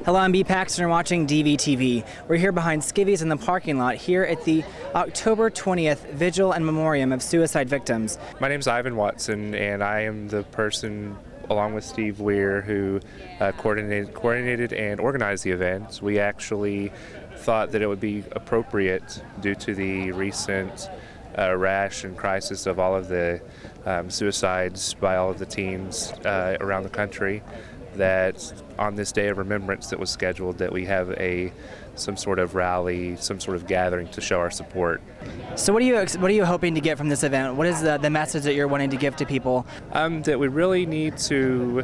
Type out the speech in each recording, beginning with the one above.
Hello, I'm B-PAX and you're watching DVTV. We're here behind Skiviis in the parking lot here at the October 20th Vigil and Memoriam of Suicide Victims. My name's Ivan Watson, and I am the person, along with Steve Weir, who coordinated and organized the event. We actually thought that it would be appropriate, due to the recent rash and crisis of all of the suicides by all of the teens around the country, that on this day of remembrance that was scheduled, that we have some sort of rally, some sort of gathering to show our support. So what are you hoping to get from this event? What is the message that you're wanting to give to people? That we really need to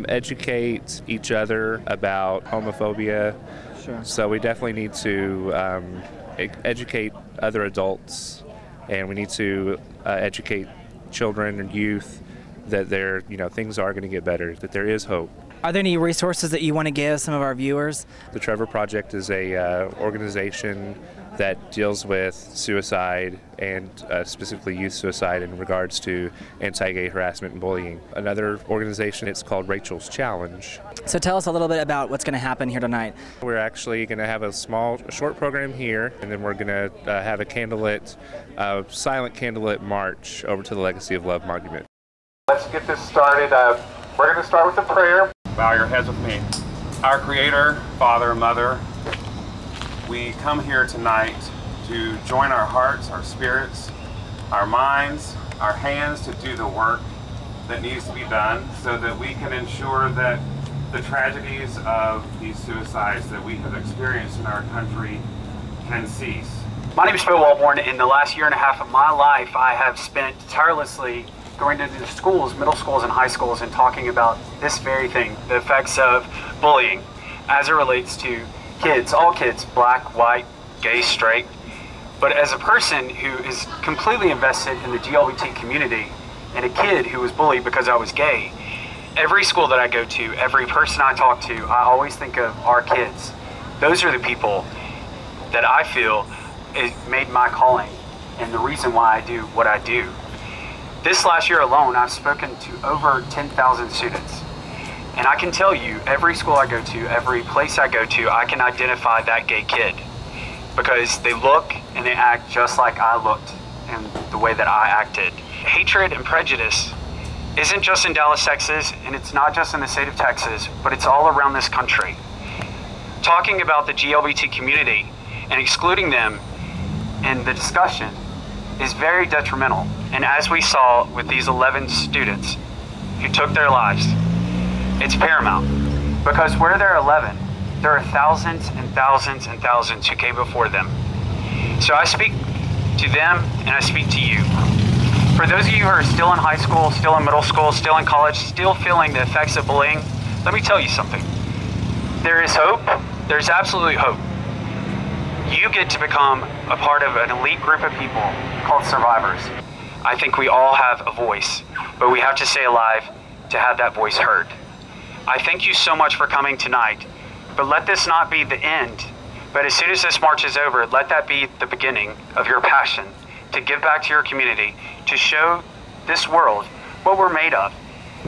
educate each other about homophobia. Sure. So we definitely need to educate other adults, and we need to educate children and youth that things are going to get better, that there is hope. Are there any resources that you want to give some of our viewers? The Trevor Project is a organization that deals with suicide and specifically youth suicide in regards to anti-gay harassment and bullying. Another organization, it's called Rachel's Challenge. So tell us a little bit about what's going to happen here tonight. We're actually going to have a short program here, and then we're going to have a silent candlelit march over to the Legacy of Love Monument. Let's get this started. We're going to start with a prayer. Bow your heads with me. Our Creator, Father, Mother, we come here tonight to join our hearts, our spirits, our minds, our hands to do the work that needs to be done so that we can ensure that the tragedies of these suicides that we have experienced in our country can cease. My name is Phil Walborn. In the last year and a half of my life, I have spent tirelessly going to the schools, middle schools and high schools, and talking about this very thing, the effects of bullying as it relates to kids, all kids, black, white, gay, straight. But as a person who is completely invested in the LGBT community and a kid who was bullied because I was gay, every school that I go to, every person I talk to, I always think of our kids. Those are the people that I feel it made my calling and the reason why I do what I do. This last year alone, I've spoken to over 10,000 students. And I can tell you, every school I go to, every place I go to, I can identify that gay kid. Because they look and they act just like I looked and the way that I acted. Hatred and prejudice isn't just in Dallas, Texas, and it's not just in the state of Texas, but it's all around this country. Talking about the LGBT community and excluding them in the discussion is very detrimental. And as we saw with these 11 students who took their lives, it's paramount. Because where there are 11, there are thousands and thousands and thousands who came before them. So I speak to them and I speak to you. For those of you who are still in high school, still in middle school, still in college, still feeling the effects of bullying, let me tell you something. There is hope. There's absolutely hope. You get to become a part of an elite group of people called survivors. I think we all have a voice, but we have to stay alive to have that voice heard. I thank you so much for coming tonight, but let this not be the end. But as soon as this march is over, let that be the beginning of your passion to give back to your community, to show this world what we're made of,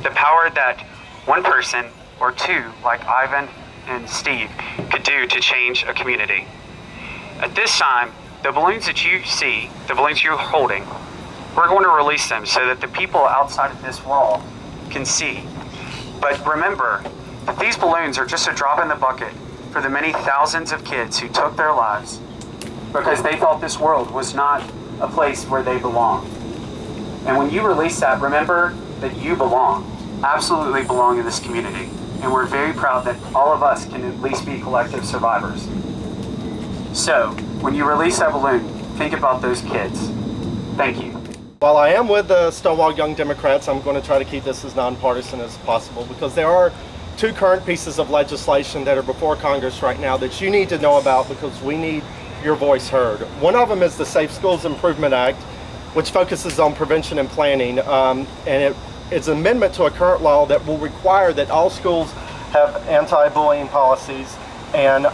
the power that one person or two, like Ivan and Steve, could do to change a community. At this time, the balloons that you see, the balloons you're holding, we're going to release them so that the people outside of this wall can see. But remember that these balloons are just a drop in the bucket for the many thousands of kids who took their lives because they thought this world was not a place where they belong. And when you release that, remember that you belong, absolutely belong in this community. And we're very proud that all of us can at least be collective survivors. So, when you release that balloon, think about those kids. Thank you. While I am with the Stonewall Young Democrats, I'm going to try to keep this as nonpartisan as possible because there are two current pieces of legislation that are before Congress right now that you need to know about because we need your voice heard. One of them is the Safe Schools Improvement Act, which focuses on prevention and planning, and it's an amendment to a current law that will require that all schools have anti-bullying policies, and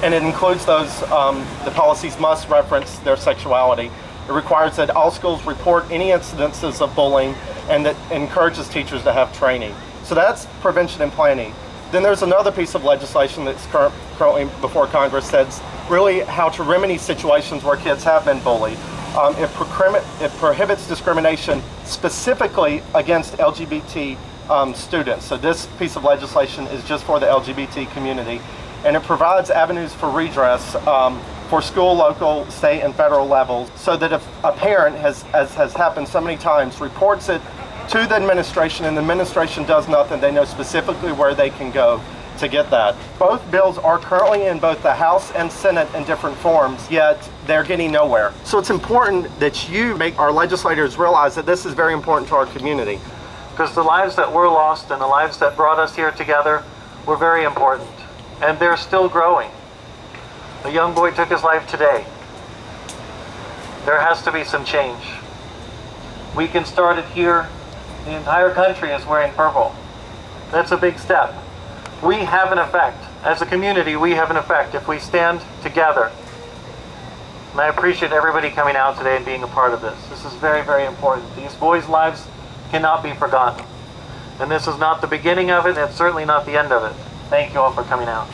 it includes those, the policies must reference their sexuality. It requires that all schools report any incidences of bullying and that encourages teachers to have training. So that's prevention and planning. Then there's another piece of legislation that's currently before Congress that's really how to remedy situations where kids have been bullied. It prohibits discrimination specifically against LGBT students. So this piece of legislation is just for the LGBT community, and it provides avenues for redress for school, local, state, and federal levels, so that if a parent, as has happened so many times, reports it to the administration and the administration does nothing, they know specifically where they can go to get that. Both bills are currently in both the House and Senate in different forms, yet they're getting nowhere. So it's important that you make our legislators realize that this is very important to our community. Because the lives that were lost and the lives that brought us here together were very important, and they're still growing. A young boy took his life today. There has to be some change. We can start it here. The entire country is wearing purple. That's a big step. We have an effect. As a community, we have an effect if we stand together. And I appreciate everybody coming out today and being a part of this. This is very, very important. These boys' lives cannot be forgotten. And this is not the beginning of it, and it's certainly not the end of it. Thank you all for coming out.